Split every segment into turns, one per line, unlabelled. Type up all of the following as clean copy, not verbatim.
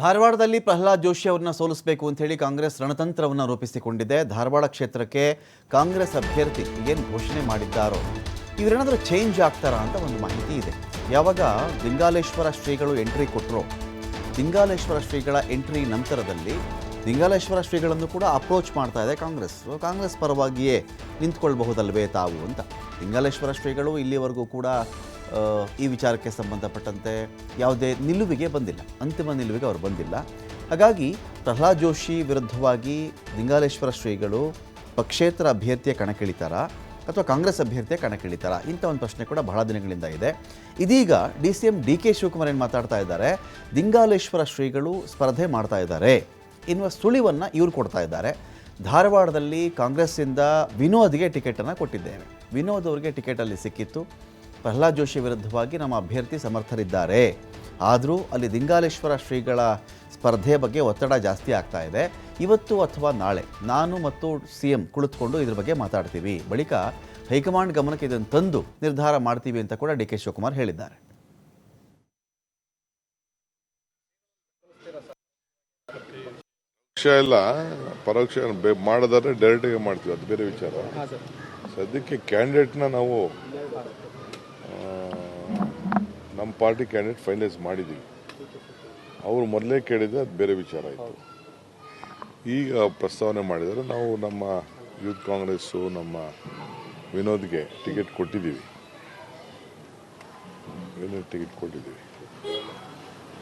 ಧಾರವಾಡದಲ್ಲಿ ಪ್ರಹ್ಲಾದ್ ಜೋಶಿ ಅವರನ್ನ ಸೋಲಿಸಬೇಕು ಅಂತ ಹೇಳಿ ಕಾಂಗ್ರೆಸ್ ರಣತಂತ್ರವನ್ನು ರೂಪಿಸಿಕೊಂಡಿದೆ. ಧಾರವಾಡ ಕ್ಷೇತ್ರಕ್ಕೆ ಕಾಂಗ್ರೆಸ್ ಅಭ್ಯರ್ಥಿ ಏನು ಘೋಷಣೆ ಮಾಡಿದ್ದಾರೋ ಇವರೇನಾದರೂ ಚೇಂಜ್ ಆಗ್ತಾರಾ ಅಂತ ಒಂದು ಮಾಹಿತಿ ಇದೆ. ಯಾವಾಗ ದಿಂಗಾಲೇಶ್ವರ ಶ್ರೀಗಳು ಎಂಟ್ರಿ ಕೊಟ್ಟರು, ದಿಂಗಾಲೇಶ್ವರ ಶ್ರೀಗಳ ಎಂಟ್ರಿ ನಂತರದಲ್ಲಿ ದಿಂಗಾಲೇಶ್ವರ ಶ್ರೀಗಳನ್ನು ಕೂಡ ಅಪ್ರೋಚ್ ಮಾಡ್ತಾ ಇದೆ ಕಾಂಗ್ರೆಸ್ ಪರವಾಗಿಯೇ ನಿಂತ್ಕೊಳ್ಬಹುದಲ್ವೇ ತಾವು ಅಂತ. ದಿಂಗಾಲೇಶ್ವರ ಶ್ರೀಗಳು ಇಲ್ಲಿವರೆಗೂ ಕೂಡ ಈ ವಿಚಾರಕ್ಕೆ ಸಂಬಂಧಪಟ್ಟಂತೆ ಯಾವುದೇ ನಿಲುವಿಗೆ ಬಂದಿಲ್ಲ, ಅಂತಿಮ ನಿಲುವಿಗೆ ಅವರು ಬಂದಿಲ್ಲ. ಹಾಗಾಗಿ ಪ್ರಹ್ಲಾದ್ ಜೋಶಿ ವಿರುದ್ಧವಾಗಿ ದಿಂಗಾಲೇಶ್ವರ ಶ್ರೀಗಳು ಪಕ್ಷೇತರ ಅಭ್ಯರ್ಥಿಯ ಕಣಕ್ಕಿಳಿತಾರಾ ಅಥವಾ ಕಾಂಗ್ರೆಸ್ ಅಭ್ಯರ್ಥಿಯ ಕಣಕ್ಕಿಳಿತಾರಾ ಇಂಥ ಒಂದು ಪ್ರಶ್ನೆ ಕೂಡ ಬಹಳ ದಿನಗಳಿಂದ ಇದೆ. ಇದೀಗ DCM DK ಶಿವಕುಮಾರ್ ಏನು ಮಾತಾಡ್ತಾ ಇದ್ದಾರೆ, ದಿಂಗಾಲೇಶ್ವರ ಶ್ರೀಗಳು ಸ್ಪರ್ಧೆ ಮಾಡ್ತಾ ಇದ್ದಾರೆ ಎನ್ನುವ ಸುಳಿವನ್ನು ಇವರು ಕೊಡ್ತಾ ಇದ್ದಾರೆ. ಧಾರವಾಡದಲ್ಲಿ ಕಾಂಗ್ರೆಸ್ಸಿಂದ ವಿನೋದ್ಗೆ ಟಿಕೆಟನ್ನು ಕೊಟ್ಟಿದ್ದೇವೆ, ವಿನೋದ್ ಅವರಿಗೆ ಟಿಕೆಟಲ್ಲಿ ಸಿಕ್ಕಿತ್ತು. ಪ್ರಹ್ಲಾದ್ ಜೋಶಿ ವಿರುದ್ಧವಾಗಿ ನಮ್ಮ ಅಭ್ಯರ್ಥಿ ಸಮರ್ಥರಿದ್ದಾರೆ, ಆದರೂ ಅಲ್ಲಿ ದಿಂಗಾಲೇಶ್ವರ ಶ್ರೀಗಳ ಸ್ಪರ್ಧೆ ಬಗ್ಗೆ ಒತ್ತಡ ಜಾಸ್ತಿ ಆಗ್ತಾ ಇದೆ. ಇವತ್ತು ಅಥವಾ ನಾಳೆ ನಾನು ಮತ್ತು CM ಕುಳಿತುಕೊಂಡು ಇದ್ರ ಬಗ್ಗೆ ಮಾತಾಡ್ತೀವಿ, ಬಳಿಕ ಹೈಕಮಾಂಡ್ ಗಮನಕ್ಕೆ ಇದನ್ನು ತಂದು ನಿರ್ಧಾರ ಮಾಡ್ತೀವಿ ಅಂತ ಕೂಡ DK ಶಿವಕುಮಾರ್ ಹೇಳಿದ್ದಾರೆ.
ಪಕ್ಷ ಎಲ್ಲ ಪರೋಕ್ಷ ಮಾಡೋದಾದ್ರೆ ಡೈರೆಕ್ಟಾಗಿ ಮಾಡ್ತೀವಿ, ಅದು ಬೇರೆ ವಿಚಾರ. ಸದ್ಯಕ್ಕೆ ಕ್ಯಾಂಡಿಡೇಟ್ನ ನಾವು ನಮ್ಮ ಪಾರ್ಟಿ ಕ್ಯಾಂಡಿಡೇಟ್ ಫೈನಲೈಸ್ ಮಾಡಿದ್ದೀವಿ. ಅವರು ಮೊದಲೇ ಕೇಳಿದ್ರೆ ಅದು ಬೇರೆ ವಿಚಾರ ಆಯಿತು. ಈಗ ಪ್ರಸ್ತಾವನೆ ಮಾಡಿದರೆ ನಾವು ನಮ್ಮ ಯೂತ್ ಕಾಂಗ್ರೆಸ್ಸು ನಮ್ಮ ವಿನೋದ್ಗೆ ಟಿಕೆಟ್ ಕೊಟ್ಟಿದ್ದೀವಿ.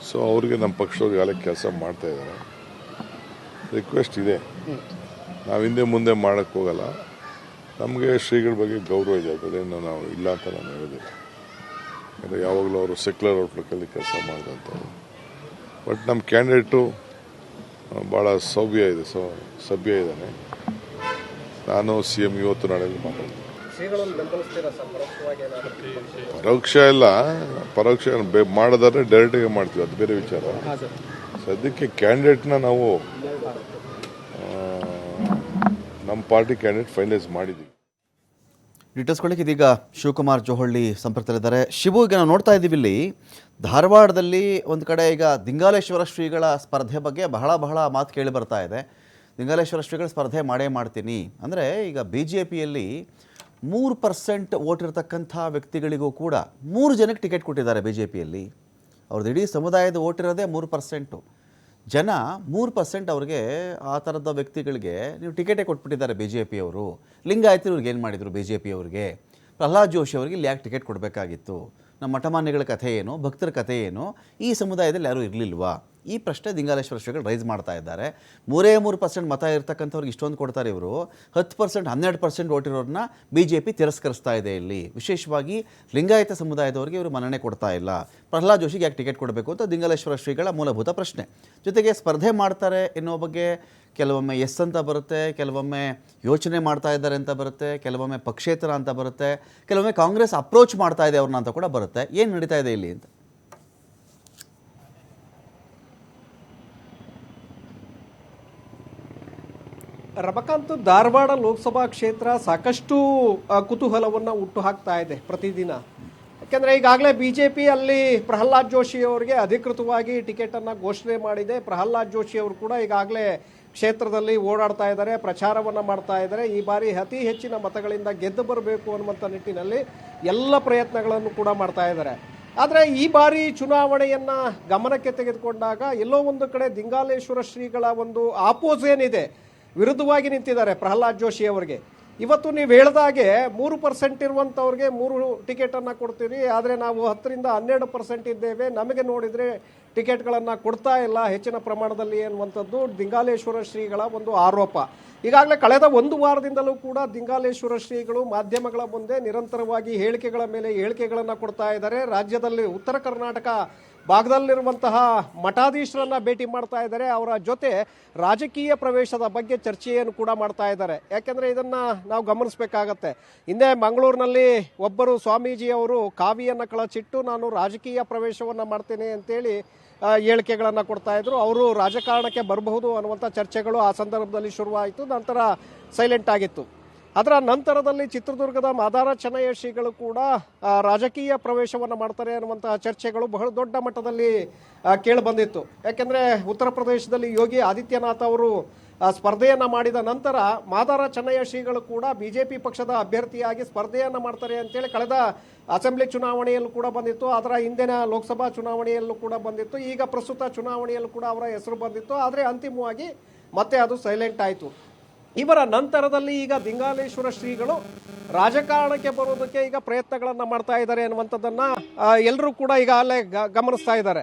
ಸೊ ಅವ್ರಿಗೆ ನಮ್ಮ ಪಕ್ಷದವ್ರಿಗೆ ಆಗಲೇ ಕೆಲಸ ಮಾಡ್ತಾ ಇದ್ದಾರೆ. ರಿಕ್ವೆಸ್ಟ್ ಇದೆ, ನಾವು ಹಿಂದೆ ಮುಂದೆ ಮಾಡೋಕ್ಕೆ ಹೋಗಲ್ಲ. ನಮಗೆ ಶ್ರೀಗಳ ಬಗ್ಗೆ ಗೌರವ ಇದೆ, ಅದರೇನು ನಾವು ಇಲ್ಲ ಅಂತ ನಾನು ಹೇಳಿದೆ. ಯಾಕಂದರೆ ಯಾವಾಗಲೂ ಅವರು ಸೆಕ್ಯುಲರ್ ಔಟ್ಲುಕ್ಕಲ್ಲಿ ಕೆಲಸ ಮಾಡಿದಂಥವ್ರು. ಬಟ್ ನಮ್ಮ ಕ್ಯಾಂಡಿಡೇಟು ಭಾಳ ಸಭ್ಯ ಇದ್ದಾನೆ. ನಾನು CM ಇವತ್ತು ನಾಳೆಯಲ್ಲಿ ಮಾತಾಡ್ತೀನಿ. ಪರೋಕ್ಷ ಮಾಡೋದಾದ್ರೆ ಡೈರೆಕ್ಟಾಗಿ ಮಾಡ್ತೀವಿ, ಅದು ಬೇರೆ ವಿಚಾರ. ಸದ್ಯಕ್ಕೆ ಕ್ಯಾಂಡಿಡೇಟ್ನ ನಾವು ನಮ್ಮ ಪಾರ್ಟಿ ಕ್ಯಾಂಡಿಡೇಟ್ ಫೈನಲೈಸ್ ಮಾಡಿದ್ದೀವಿ.
ಡೀಟೇಲ್ಸ್ಕೊಳ್ಳಿಕ್ಕೆ ಇದೀಗ ಶಿವಕುಮಾರ್ ಜೋಹಳ್ಳಿ ಸಂಪರ್ಕದಲ್ಲಿದ್ದಾರೆ. ಶಿವು, ಈಗ ನಾವು ನೋಡ್ತಾ ಇದ್ದೀವಿ ಇಲ್ಲಿ ಧಾರವಾಡದಲ್ಲಿ ಒಂದು ಕಡೆ ಈಗ ದಿಂಗಾಲೇಶ್ವರ ಶ್ರೀಗಳ ಸ್ಪರ್ಧೆ ಬಗ್ಗೆ ಬಹಳ ಮಾತು ಕೇಳಿ ಬರ್ತಾ ಇದೆ. ದಿಂಗಾಲೇಶ್ವರ ಶ್ರೀಗಳ ಸ್ಪರ್ಧೆ ಮಾಡೇ ಮಾಡ್ತೀನಿ ಅಂದರೆ ಈಗ BJPಯಲ್ಲಿ 3% ವೋಟ್ ಇರತಕ್ಕಂಥ ವ್ಯಕ್ತಿಗಳಿಗೂ ಕೂಡ 3 ಜನಕ್ಕೆ ಟಿಕೆಟ್ ಕೊಟ್ಟಿದ್ದಾರೆ. BJPಯಲ್ಲಿ ಅವ್ರದ್ದು ಇಡೀ ಸಮುದಾಯದ ವೋಟ್ ಇರೋದೇ 3%. ಜನ 3% ಅವ್ರಿಗೆ ಆ ಥರದ ವ್ಯಕ್ತಿಗಳಿಗೆ ನೀವು ಟಿಕೆಟೇ ಕೊಟ್ಬಿಟ್ಟಿದ್ದಾರೆ BJPಯವರು. ಲಿಂಗಾಯತರಿಗೆ ಏನು ಮಾಡಿದರು BJPಯವ್ರಿಗೆ? ಪ್ರಹ್ಲಾದ್ ಜೋಶಿ ಅವರಿಗೆ ಇಲ್ಲಿ ಯಾಕೆ ಟಿಕೆಟ್ ಕೊಡಬೇಕಾಗಿತ್ತು? ನಮ್ಮ ಮಠಮಾನ್ಯಗಳ ಕಥೆ ಏನು, ಭಕ್ತರ ಕಥೆ ಏನು, ಈ ಸಮುದಾಯದಲ್ಲಿ ಯಾರೂ ಇರಲಿಲ್ವಾ? ಈ ಪ್ರಶ್ನೆ ದಿಂಗಾಲೇಶ್ವರ ಶ್ರೀಗಳು ರೈಸ್ ಮಾಡ್ತಾ ಇದ್ದಾರೆ. 3% ಮತ ಇರ್ತಕ್ಕಂಥವ್ರಿಗೆ ಇಷ್ಟೊಂದು ಕೊಡ್ತಾರೆ ಇವರು, 10% 12% ವೋಟ್ ಇರೋರನ್ನ BJP ತಿರಸ್ಕರಿಸ್ತಾ ಇದೆ. ಇಲ್ಲಿ ವಿಶೇಷವಾಗಿ ಲಿಂಗಾಯತ ಸಮುದಾಯದವರಿಗೆ ಇವರು ಮನ್ನಣೆ ಕೊಡ್ತಾ ಇಲ್ಲ. ಪ್ರಹ್ಲಾದ್ ಜೋಶಿಗೆ ಯಾಕೆ ಟಿಕೆಟ್ ಕೊಡಬೇಕು ಅಂತ ದಿಂಗಾಲೇಶ್ವರ ಶ್ರೀಗಳ ಮೂಲಭೂತ ಪ್ರಶ್ನೆ. ಜೊತೆಗೆ ಸ್ಪರ್ಧೆ ಮಾಡ್ತಾರೆ ಎನ್ನುವ ಬಗ್ಗೆ ಕೆಲವೊಮ್ಮೆ ಎಸ್ ಅಂತ ಬರುತ್ತೆ, ಕೆಲವೊಮ್ಮೆ ಯೋಚನೆ ಮಾಡ್ತಾ ಇದ್ದಾರೆ ಅಂತ ಬರುತ್ತೆ, ಕೆಲವೊಮ್ಮೆ ಪಕ್ಷೇತರ ಅಂತ ಬರುತ್ತೆ, ಕೆಲವೊಮ್ಮೆ ಕಾಂಗ್ರೆಸ್ ಅಪ್ರೋಚ್ ಮಾಡ್ತಾ ಇದೆ ಅವ್ರನ್ನ ಅಂತ ಕೂಡ ಬರುತ್ತೆ. ಏನು ನಡೀತಾ ಇದೆ ಇಲ್ಲಿ ಅಂತ?
ರಮಕಾಂತ್, ಧಾರವಾಡ ಲೋಕಸಭಾ ಕ್ಷೇತ್ರ ಸಾಕಷ್ಟು ಕುತೂಹಲವನ್ನು ಹುಟ್ಟು ಹಾಕ್ತಾ ಇದೆ ಪ್ರತಿದಿನ. ಯಾಕೆಂದರೆ ಈಗಾಗಲೇ BJP ಅಲ್ಲಿ ಪ್ರಹ್ಲಾದ್ ಜೋಶಿ ಅವರಿಗೆ ಅಧಿಕೃತವಾಗಿ ಟಿಕೆಟನ್ನು ಘೋಷಣೆ ಮಾಡಿದೆ. ಪ್ರಹ್ಲಾದ್ ಜೋಶಿ ಅವರು ಕೂಡ ಈಗಾಗಲೇ ಕ್ಷೇತ್ರದಲ್ಲಿ ಓಡಾಡ್ತಾ ಇದ್ದಾರೆ, ಪ್ರಚಾರವನ್ನು ಮಾಡ್ತಾ ಇದ್ದಾರೆ. ಈ ಬಾರಿ ಅತಿ ಹೆಚ್ಚಿನ ಮತಗಳಿಂದ ಗೆದ್ದು ಬರಬೇಕು ಅನ್ನುವಂಥ ನಿಟ್ಟಿನಲ್ಲಿ ಎಲ್ಲ ಪ್ರಯತ್ನಗಳನ್ನು ಕೂಡ ಮಾಡ್ತಾ ಇದ್ದಾರೆ. ಆದರೆ ಈ ಬಾರಿ ಚುನಾವಣೆಯನ್ನು ಗಮನಕ್ಕೆ ತೆಗೆದುಕೊಂಡಾಗ ಎಲ್ಲೋ ಒಂದು ಕಡೆ ದಿಂಗಾಲೇಶ್ವರ ಶ್ರೀಗಳ ಒಂದು ಆಪೋಸ್ ಏನಿದೆ, ವಿರುದ್ಧವಾಗಿ ನಿಂತಿದ್ದಾರೆ ಪ್ರಹ್ಲಾದ್ ಜೋಶಿ ಅವರಿಗೆ. ಇವತ್ತು ನೀವು ಹೇಳ್ದಾಗೆ 3% ಇರುವಂಥವ್ರಿಗೆ 3 ಟಿಕೆಟನ್ನು ಕೊಡ್ತೀರಿ, ಆದರೆ ನಾವು 10ರಿಂದ 12% ಇದ್ದೇವೆ, ನಮಗೆ ನೋಡಿದರೆ ಟಿಕೆಟ್ಗಳನ್ನು ಕೊಡ್ತಾ ಇಲ್ಲ ಹೆಚ್ಚಿನ ಪ್ರಮಾಣದಲ್ಲಿ ಅನ್ನುವಂಥದ್ದು ದಿಂಗಾಲೇಶ್ವರ ಶ್ರೀಗಳ ಒಂದು ಆರೋಪ. ಈಗಾಗಲೇ ಕಳೆದ 1 ವಾರದಿಂದಲೂ ಕೂಡ ದಿಂಗಾಲೇಶ್ವರ ಶ್ರೀಗಳು ಮಾಧ್ಯಮಗಳ ಮುಂದೆ ನಿರಂತರವಾಗಿ ಹೇಳಿಕೆಗಳ ಮೇಲೆ ಹೇಳಿಕೆಗಳನ್ನು ಕೊಡ್ತಾ ಇದ್ದಾರೆ. ರಾಜ್ಯದಲ್ಲಿ ಉತ್ತರ ಕರ್ನಾಟಕ ಭಾಗದಲ್ಲಿರುವಂತಹ ಮಠಾಧೀಶರನ್ನ ಭೇಟಿ ಮಾಡ್ತಾ ಇದ್ದಾರೆ. ಅವರ ಜೊತೆ ರಾಜಕೀಯ ಪ್ರವೇಶದ ಬಗ್ಗೆ ಚರ್ಚೆಯನ್ನು ಕೂಡ ಮಾಡ್ತಾ ಇದ್ದಾರೆ. ಯಾಕೆಂದರೆ ಇದನ್ನು ನಾವು ಗಮನಿಸಬೇಕಾಗತ್ತೆ. ಹಿಂದೆ ಮಂಗಳೂರಿನಲ್ಲಿ ಒಬ್ಬರು ಸ್ವಾಮೀಜಿ ಅವರು ಕಾವಿಯನ್ನು ಕಳಚಿಟ್ಟು ನಾನು ರಾಜಕೀಯ ಪ್ರವೇಶವನ್ನು ಮಾಡ್ತೇನೆ ಅಂತೇಳಿ ಹೇಳಿಕೆಗಳನ್ನು ಕೊಡ್ತಾ ಇದ್ರು. ಅವರು ರಾಜಕಾರಣಕ್ಕೆ ಬರಬಹುದು ಅನ್ನುವಂಥ ಚರ್ಚೆಗಳು ಆ ಸಂದರ್ಭದಲ್ಲಿ ಶುರುವಾಯಿತು, ನಂತರ ಸೈಲೆಂಟ್ ಆಗಿತ್ತು. ಅದರ ನಂತರದಲ್ಲಿ ಚಿತ್ರದುರ್ಗದ ಮಾದಾರ ಚೆನ್ನಯ್ಯ ಶ್ರೀಗಳು ಕೂಡ ರಾಜಕೀಯ ಪ್ರವೇಶವನ್ನು ಮಾಡ್ತಾರೆ ಅನ್ನುವಂತಹ ಚರ್ಚೆಗಳು ಬಹಳ ದೊಡ್ಡ ಮಟ್ಟದಲ್ಲಿ ಕೇಳಿ ಬಂದಿತ್ತು. ಯಾಕೆಂದರೆ ಉತ್ತರ ಪ್ರದೇಶದಲ್ಲಿ ಯೋಗಿ ಆದಿತ್ಯನಾಥ್ ಅವರು ಸ್ಪರ್ಧೆಯನ್ನು ಮಾಡಿದ ನಂತರ ಮಾದಾರ ಚೆನ್ನಯ್ಯ ಶ್ರೀಗಳು ಕೂಡ ಬಿಜೆಪಿ ಪಕ್ಷದ ಅಭ್ಯರ್ಥಿಯಾಗಿ ಸ್ಪರ್ಧೆಯನ್ನು ಮಾಡ್ತಾರೆ ಅಂತೇಳಿ ಕಳೆದ ಅಸೆಂಬ್ಲಿ ಚುನಾವಣೆಯಲ್ಲೂ ಕೂಡ ಬಂದಿತ್ತು. ಅದರ ಹಿಂದಿನ ಲೋಕಸಭಾ ಚುನಾವಣೆಯಲ್ಲೂ ಕೂಡ ಬಂದಿತ್ತು. ಈಗ ಪ್ರಸ್ತುತ ಚುನಾವಣೆಯಲ್ಲೂ ಕೂಡ ಅವರ ಹೆಸರು ಬಂದಿತ್ತು. ಆದರೆ ಅಂತಿಮವಾಗಿ ಮತ್ತೆ ಅದು ಸೈಲೆಂಟ್ ಆಯಿತು. ಇವರ ನಂತರದಲ್ಲಿ ಈಗ ದಿಂಗಾಲೇಶ್ವರ ಶ್ರೀಗಳು ರಾಜಕಾರಣಕ್ಕೆ ಬರೋದಕ್ಕೆ ಈಗ ಪ್ರಯತ್ನಗಳನ್ನು ಮಾಡ್ತಾ ಇದ್ದಾರೆ ಅನ್ನುವಂಥದ್ದನ್ನು ಎಲ್ಲರೂ ಕೂಡ ಈಗಾಗಲೇ ಗಮನಿಸ್ತಾ ಇದ್ದಾರೆ.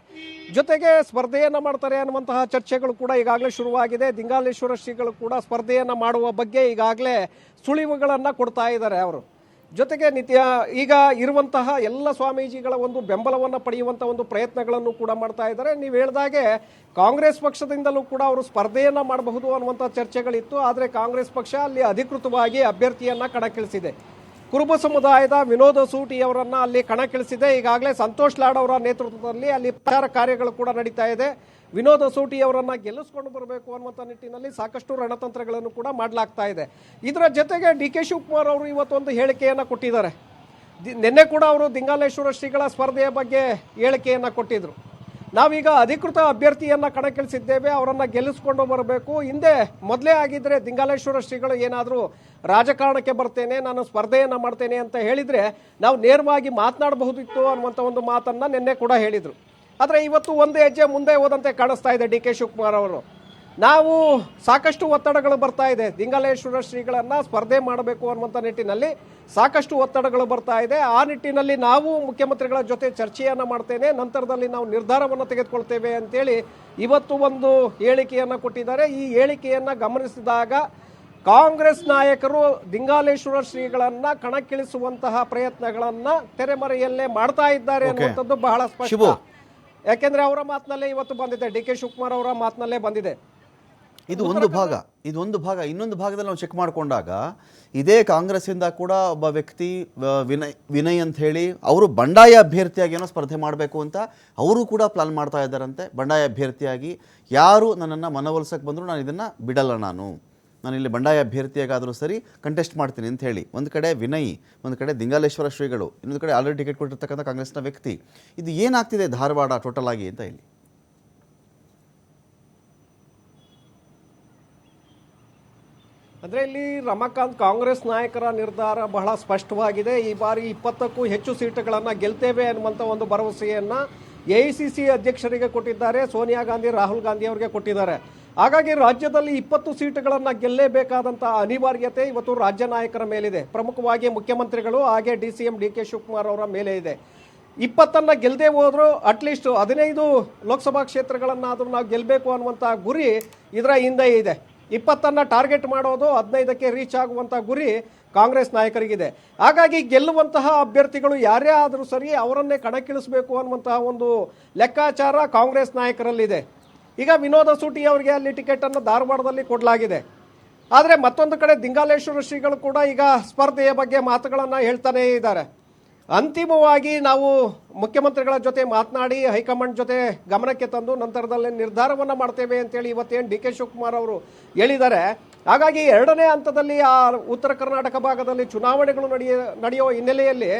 ಜೊತೆಗೆ ಸ್ಪರ್ಧೆಯನ್ನು ಮಾಡ್ತಾರೆ ಅನ್ನುವಂತಹ ಚರ್ಚೆಗಳು ಕೂಡ ಈಗಾಗಲೇ ಶುರುವಾಗಿದೆ. ದಿಂಗಾಲೇಶ್ವರ ಶ್ರೀಗಳು ಕೂಡ ಸ್ಪರ್ಧೆಯನ್ನು ಮಾಡುವ ಬಗ್ಗೆ ಈಗಾಗಲೇ ಸುಳಿವುಗಳನ್ನು ಕೊಡ್ತಾ ಇದ್ದಾರೆ ಅವರು. ಜೊತೆಗೆ ನಿತ್ಯ ಈಗ ಇರುವಂತಹ ಎಲ್ಲ ಸ್ವಾಮೀಜಿಗಳ ಒಂದು ಬೆಂಬಲವನ್ನು ಪಡೆಯುವಂಥ ಒಂದು ಪ್ರಯತ್ನಗಳನ್ನು ಕೂಡ ಮಾಡ್ತಾ ಇದ್ದಾರೆ. ನೀವು ಹೇಳಿದಾಗೆ ಕಾಂಗ್ರೆಸ್ ಪಕ್ಷದಿಂದಲೂ ಕೂಡ ಅವರು ಸ್ಪರ್ಧೆಯನ್ನು ಮಾಡಬಹುದು ಅನ್ನುವಂಥ ಚರ್ಚೆಗಳಿತ್ತು. ಆದರೆ ಕಾಂಗ್ರೆಸ್ ಪಕ್ಷ ಅಲ್ಲಿ ಅಧಿಕೃತವಾಗಿ ಅಭ್ಯರ್ಥಿಯನ್ನು ಕಣಕ್ಕಿಳಿಸಿದೆ. ಕುರುಬ ಸಮುದಾಯದ ವಿನೋದ ಸೂಟಿ ಅವರನ್ನು ಅಲ್ಲಿ ಕಣಕ್ಕಿಳಿಸಿದೆ. ಈಗಾಗಲೇ ಸಂತೋಷ್ ಲಾಡ್ ಅವರ ನೇತೃತ್ವದಲ್ಲಿ ಅಲ್ಲಿ ಪ್ರಚಾರ ಕಾರ್ಯಗಳು ಕೂಡ ನಡೀತಾ ಇದೆ. ವಿನೋದ ಸೂಟಿ ಅವರನ್ನು ಗೆಲ್ಲಿಸ್ಕೊಂಡು ಬರಬೇಕು ಅನ್ನುವಂಥ ನಿಟ್ಟಿನಲ್ಲಿ ಸಾಕಷ್ಟು ರಣತಂತ್ರಗಳನ್ನು ಕೂಡ ಮಾಡಲಾಗ್ತಾ ಇದೆ. ಇದರ ಜೊತೆಗೆ ಡಿ ಕೆ ಶಿವಕುಮಾರ್ ಅವರು ಇವತ್ತೊಂದು ಹೇಳಿಕೆಯನ್ನು ಕೊಟ್ಟಿದ್ದಾರೆ. ನಿನ್ನೆ ಕೂಡ ಅವರು ದಿಂಗಾಲೇಶ್ವರ ಶ್ರೀಗಳ ಸ್ಪರ್ಧೆಯ ಬಗ್ಗೆ ಹೇಳಿಕೆಯನ್ನು ಕೊಟ್ಟಿದ್ರು. ನಾವೀಗ ಅಧಿಕೃತ ಅಭ್ಯರ್ಥಿಯನ್ನು ಕಣಕ್ಕಿಳಿಸಿದ್ದೇವೆ, ಅವರನ್ನು ಗೆಲ್ಲಿಸ್ಕೊಂಡು ಬರಬೇಕು. ಹಿಂದೆ ಮೊದಲೇ ಆಗಿದ್ದರೆ ದಿಂಗಾಲೇಶ್ವರ ಶ್ರೀಗಳು ಏನಾದರೂ ರಾಜಕಾರಣಕ್ಕೆ ಬರ್ತೇನೆ, ನಾನು ಸ್ಪರ್ಧೆಯನ್ನು ಮಾಡ್ತೇನೆ ಅಂತ ಹೇಳಿದರೆ ನಾವು ನೇರವಾಗಿ ಮಾತನಾಡಬಹುದಿತ್ತು ಅನ್ನುವಂಥ ಒಂದು ಮಾತನ್ನು ನಿನ್ನೆ ಕೂಡ ಹೇಳಿದರು. ಆದರೆ ಇವತ್ತು ಒಂದು ಹೆಜ್ಜೆ ಮುಂದೆ ಹೋದಂತೆ ಕಾಣಿಸ್ತಾ ಇದೆ ಡಿ ಕೆ ಶಿವಕುಮಾರ್ ಅವರು. ನಾವು ಸಾಕಷ್ಟು ಒತ್ತಡಗಳು ಬರ್ತಾ ಇದೆ, ದಿಂಗಾಲೇಶ್ವರ ಶ್ರೀಗಳನ್ನು ಸ್ಪರ್ಧೆ ಮಾಡಬೇಕು ಅನ್ನುವಂಥ ನಿಟ್ಟಿನಲ್ಲಿ ಸಾಕಷ್ಟು ಒತ್ತಡಗಳು ಬರ್ತಾ ಇದೆ. ಆ ನಿಟ್ಟಿನಲ್ಲಿ ನಾವು ಮುಖ್ಯಮಂತ್ರಿಗಳ ಜೊತೆ ಚರ್ಚೆಯನ್ನು ಮಾಡ್ತೇನೆ, ನಂತರದಲ್ಲಿ ನಾವು ನಿರ್ಧಾರವನ್ನು ತೆಗೆದುಕೊಳ್ತೇವೆ ಅಂತೇಳಿ ಇವತ್ತು ಒಂದು ಹೇಳಿಕೆಯನ್ನು ಕೊಟ್ಟಿದ್ದಾರೆ. ಈ ಹೇಳಿಕೆಯನ್ನು ಗಮನಿಸಿದಾಗ ಕಾಂಗ್ರೆಸ್ ನಾಯಕರು ದಿಂಗಾಲೇಶ್ವರ ಶ್ರೀಗಳನ್ನ ಕಣಕ್ಕಿಳಿಸುವಂತಹ ಪ್ರಯತ್ನಗಳನ್ನ ತೆರೆಮರೆಯಲ್ಲೇ ಮಾಡ್ತಾ ಇದ್ದಾರೆ ಅನ್ನುವಂಥದ್ದು ಬಹಳ ಸ್ಪಷ್ಟ. ಯಾಕೆಂದ್ರೆ ಅವರ ಮಾತಿನಲ್ಲೇ ಇವತ್ತು ಬಂದಿದೆ, ಡಿ ಕೆ ಶಿವಕುಮಾರ್ ಅವರ ಮಾತಿನಲ್ಲೇ ಬಂದಿದೆ.
ಇದು ಒಂದು ಭಾಗ. ಇನ್ನೊಂದು ಭಾಗದಲ್ಲಿ ನಾವು ಚೆಕ್ ಮಾಡಿಕೊಂಡಾಗ ಇದೇ ಕಾಂಗ್ರೆಸ್ಸಿಂದ ಕೂಡ ಒಬ್ಬ ವ್ಯಕ್ತಿ ವಿನಯ್ ಅಂತ ಹೇಳಿ ಅವರು ಬಂಡಾಯ ಅಭ್ಯರ್ಥಿಯಾಗಿ ಏನೋ ಸ್ಪರ್ಧೆ ಮಾಡಬೇಕು ಅಂತ ಅವರು ಕೂಡ ಪ್ಲಾನ್ ಮಾಡ್ತಾ ಇದ್ದಾರಂತೆ. ಬಂಡಾಯ ಅಭ್ಯರ್ಥಿಯಾಗಿ ಯಾರು ನನ್ನನ್ನು ಮನವೊಲಿಸಕ್ಕೆ ಬಂದರೂ ನಾನು ಇದನ್ನು ಬಿಡಲ್ಲ, ನಾನಿಲ್ಲಿ ಬಂಡಾಯ ಅಭ್ಯರ್ಥಿಯಾಗಾದರೂ ಸರಿ ಕಂಟೆಸ್ಟ್ ಮಾಡ್ತೀನಿ ಅಂತ ಹೇಳಿ. ಒಂದು ಕಡೆ ವಿನಯ್, ಒಂದು ಕಡೆ ದಿಂಗಾಲೇಶ್ವರ ಶ್ರೀಗಳು, ಇನ್ನೊಂದು ಕಡೆ ಆಲ್ರೆಡಿ ಟಿಕೆಟ್ ಕೊಟ್ಟಿರ್ತಕ್ಕಂಥ ಕಾಂಗ್ರೆಸ್ನ ವ್ಯಕ್ತಿ. ಇದು ಏನಾಗ್ತಿದೆ ಧಾರವಾಡ ಟೋಟಲ್ ಆಗಿ ಅಂತ ಇಲ್ಲಿ?
ಅಂದರೆ ಇಲ್ಲಿ ರಮಾಕಾಂತ್, ಕಾಂಗ್ರೆಸ್ ನಾಯಕರ ನಿರ್ಧಾರ ಬಹಳ ಸ್ಪಷ್ಟವಾಗಿದೆ. ಈ ಬಾರಿ 20ಕ್ಕೂ ಹೆಚ್ಚು ಸೀಟುಗಳನ್ನು ಗೆಲ್ತೇವೆ ಅನ್ನುವಂಥ ಒಂದು ಭರವಸೆಯನ್ನು AICC ಅಧ್ಯಕ್ಷರಿಗೆ ಕೊಟ್ಟಿದ್ದಾರೆ, ಸೋನಿಯಾ ಗಾಂಧಿ, ರಾಹುಲ್ ಗಾಂಧಿ ಅವರಿಗೆ ಕೊಟ್ಟಿದ್ದಾರೆ. ಹಾಗಾಗಿ ರಾಜ್ಯದಲ್ಲಿ 20 ಸೀಟುಗಳನ್ನು ಗೆಲ್ಲೇಬೇಕಾದಂಥ ಅನಿವಾರ್ಯತೆ ಇವತ್ತು ರಾಜ್ಯ ನಾಯಕರ ಮೇಲಿದೆ. ಪ್ರಮುಖವಾಗಿ ಮುಖ್ಯಮಂತ್ರಿಗಳು ಹಾಗೆ DCM ಡಿ ಕೆ ಶಿವಕುಮಾರ್ ಅವರ ಮೇಲೆ ಇದೆ. 20 ಗೆಲ್ಲದೆ ಹೋದರೂ ಅಟ್ಲೀಸ್ಟ್ 15 ಲೋಕಸಭಾ ಕ್ಷೇತ್ರಗಳನ್ನಾದರೂ ನಾವು ಗೆಲ್ಲಬೇಕು ಅನ್ನುವಂಥ ಗುರಿ ಇದರ ಹಿಂದೆ ಇದೆ. 20 ಟಾರ್ಗೆಟ್ ಮಾಡೋದು, 15ಕ್ಕೆ ರೀಚ್ ಆಗುವಂಥ ಗುರಿ ಕಾಂಗ್ರೆಸ್ ನಾಯಕರಿಗಿದೆ. ಹಾಗಾಗಿ ಗೆಲ್ಲುವಂತಹ ಅಭ್ಯರ್ಥಿಗಳು ಯಾರೇ ಆದರೂ ಸರಿ ಅವರನ್ನೇ ಕಣಕ್ಕಿಳಿಸಬೇಕು ಅನ್ನುವಂತಹ ಒಂದು ಲೆಕ್ಕಾಚಾರ ಕಾಂಗ್ರೆಸ್ ನಾಯಕರಲ್ಲಿದೆ. ಈಗ ವಿನೋದ ಸೂಟಿ ಅವರಿಗೆ ಅಲ್ಲಿ ಟಿಕೆಟನ್ನು ಧಾರವಾಡದಲ್ಲಿ ಕೊಡಲಾಗಿದೆ. ಆದರೆ ಮತ್ತೊಂದು ಕಡೆ ದಿಂಗಾಲೇಶ್ವರ ಶ್ರೀಗಳು ಕೂಡ ಈಗ ಸ್ಪರ್ಧೆಯ ಬಗ್ಗೆ ಮಾತುಗಳನ್ನು ಹೇಳ್ತಾನೇ ಇದ್ದಾರೆ. ಅಂತಿಮವಾಗಿ ನಾವು ಮುಖ್ಯಮಂತ್ರಿಗಳ ಜೊತೆ ಮಾತನಾಡಿ ಹೈಕಮಾಂಡ್ ಜೊತೆ ಗಮನಕ್ಕೆ ತಂದು ನಂತರದಲ್ಲಿ ನಿರ್ಧಾರವನ್ನು ಮಾಡ್ತೇವೆ ಅಂತೇಳಿ ಇವತ್ತೇನು ಡಿ ಕೆ ಶಿವಕುಮಾರ್ ಅವರು ಹೇಳಿದ್ದಾರೆ. ಹಾಗಾಗಿ 2ನೇ ಹಂತದಲ್ಲಿ ಆ ಉತ್ತರ ಕರ್ನಾಟಕ ಭಾಗದಲ್ಲಿ ಚುನಾವಣೆಗಳು ನಡೆಯೋ ಹಿನ್ನೆಲೆಯಲ್ಲಿ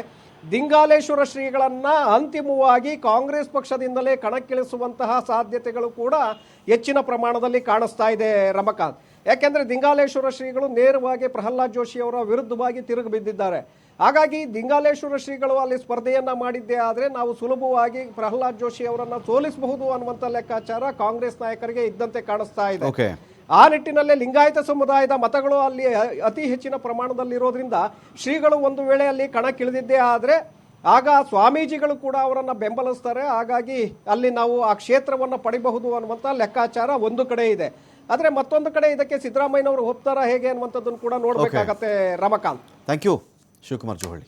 ದಿಂಗಾಲೇಶ್ವರ ಶ್ರೀಗಳನ್ನು ಅಂತಿಮವಾಗಿ ಕಾಂಗ್ರೆಸ್ ಪಕ್ಷದಿಂದಲೇ ಕಣಕ್ಕಿಳಿಸುವಂತಹ ಸಾಧ್ಯತೆಗಳು ಕೂಡ ಹೆಚ್ಚಿನ ಪ್ರಮಾಣದಲ್ಲಿ ಕಾಣಿಸ್ತಾ ಇದೆ ರಮಾಕಾಂತ್. ಯಾಕೆಂದರೆ ದಿಂಗಾಲೇಶ್ವರ ಶ್ರೀಗಳು ನೇರವಾಗಿ ಪ್ರಹ್ಲಾದ್ ಜೋಶಿ ಅವರ ವಿರುದ್ಧವಾಗಿ ತಿರುಗಿ ಬಿದ್ದಿದ್ದಾರೆ. ಹಾಗಾಗಿ ದಿಂಗಾಲೇಶ್ವರ ಶ್ರೀಗಳು ಅಲ್ಲಿ ಸ್ಪರ್ಧೆಯನ್ನ ಮಾಡಿದ್ದೇ ಆದರೆ ನಾವು ಸುಲಭವಾಗಿ ಪ್ರಹ್ಲಾದ್ ಜೋಶಿ ಅವರನ್ನು ಸೋಲಿಸಬಹುದು ಅನ್ನುವಂಥ ಲೆಕ್ಕಾಚಾರ ಕಾಂಗ್ರೆಸ್ ನಾಯಕರಿಗೆ ಇದ್ದಂತೆ ಕಾಣಿಸ್ತಾ ಇದೆ. ಆ ನಿಟ್ಟಿನಲ್ಲೇ ಲಿಂಗಾಯತ ಸಮುದಾಯದ ಮತಗಳು ಅಲ್ಲಿ ಅತಿ ಹೆಚ್ಚಿನ ಪ್ರಮಾಣದಲ್ಲಿರೋದ್ರಿಂದ ಶ್ರೀಗಳು ಒಂದು ವೇಳೆ ಅಲ್ಲಿ ಕಣಕ್ಕಿಳಿದಿದ್ದೇ ಆದರೆ ಆಗ ಸ್ವಾಮೀಜಿಗಳು ಕೂಡ ಅವರನ್ನು ಬೆಂಬಲಿಸ್ತಾರೆ. ಹಾಗಾಗಿ ಅಲ್ಲಿ ನಾವು ಆ ಕ್ಷೇತ್ರವನ್ನು ಪಡಿಬಹುದು ಅನ್ನುವಂಥ ಲೆಕ್ಕಾಚಾರ ಒಂದು ಕಡೆ ಇದೆ. ಆದರೆ ಮತ್ತೊಂದು ಕಡೆ ಇದಕ್ಕೆ ಸಿದ್ದರಾಮಯ್ಯನವರು ಒಪ್ತಾರಾ ಹೇಗೆ ಅನ್ನುವಂಥದ್ದನ್ನು ಕೂಡ ನೋಡಬೇಕಾಗತ್ತೆ ರಮಾಕಾಂತ್.
Thank you Shivakumar Johalli.